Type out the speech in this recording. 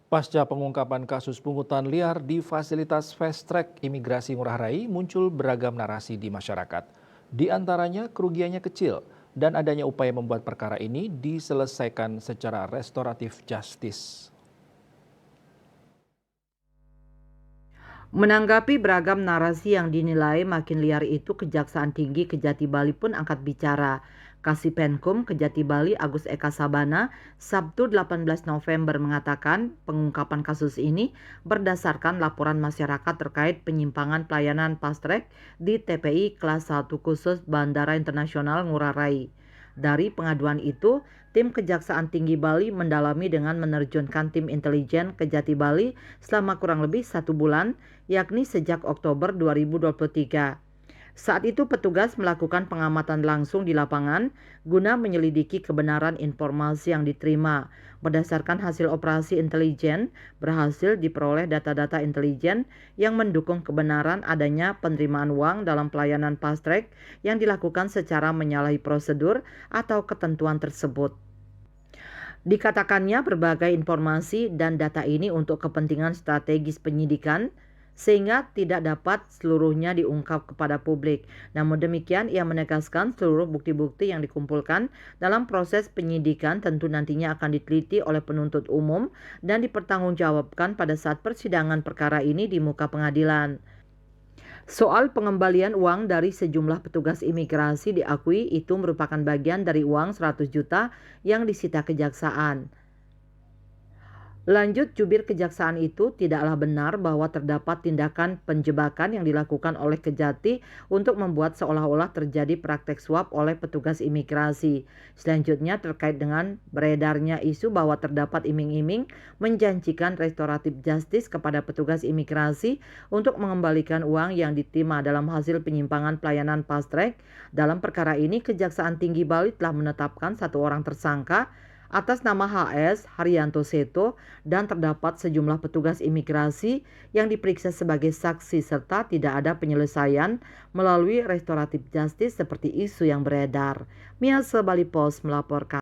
Pasca pengungkapan kasus pungutan liar di fasilitas Fast Track Imigrasi Ngurah Rai, muncul beragam narasi di masyarakat. Di antaranya kerugiannya kecil dan adanya upaya membuat perkara ini diselesaikan secara restoratif justice. Menanggapi beragam narasi yang dinilai makin liar itu, Kejaksaan Tinggi Kejati Bali pun angkat bicara. Kasipenkum Kejati Bali Agus Eka Sabana Sabtu 18 November mengatakan pengungkapan kasus ini berdasarkan laporan masyarakat terkait penyimpangan pelayanan fast track di TPI kelas 1 khusus Bandara Internasional Ngurah Rai. Dari pengaduan itu, tim Kejaksaan Tinggi Bali mendalami dengan menerjunkan tim intelijen Kejati Bali selama kurang lebih 1 bulan, yakni sejak Oktober 2023. Saat itu petugas melakukan pengamatan langsung di lapangan guna menyelidiki kebenaran informasi yang diterima. Berdasarkan hasil operasi intelijen, berhasil diperoleh data-data intelijen yang mendukung kebenaran adanya penerimaan uang dalam pelayanan fast track yang dilakukan secara menyalahi prosedur atau ketentuan tersebut. Dikatakannya berbagai informasi dan data ini untuk kepentingan strategis penyidikan, sehingga tidak dapat seluruhnya diungkap kepada publik. Namun demikian, ia menegaskan seluruh bukti-bukti yang dikumpulkan dalam proses penyidikan tentu nantinya akan diteliti oleh penuntut umum dan dipertanggungjawabkan pada saat persidangan perkara ini di muka pengadilan. Soal pengembalian uang dari sejumlah petugas imigrasi diakui itu merupakan bagian dari uang 100 juta yang disita kejaksaan. Lanjut jubir kejaksaan itu, tidaklah benar bahwa terdapat tindakan penjebakan yang dilakukan oleh Kejati untuk membuat seolah-olah terjadi praktek suap oleh petugas imigrasi. Selanjutnya terkait dengan beredarnya isu bahwa terdapat iming-iming menjanjikan restoratif justice kepada petugas imigrasi untuk mengembalikan uang yang diterima dalam hasil penyimpangan pelayanan fast track. Dalam perkara ini, Kejaksaan Tinggi Bali telah menetapkan 1 orang tersangka atas nama HS Haryanto Seto dan terdapat sejumlah petugas imigrasi yang diperiksa sebagai saksi serta tidak ada penyelesaian melalui restoratif justice seperti isu yang beredar. Mia Bali Post melaporkan.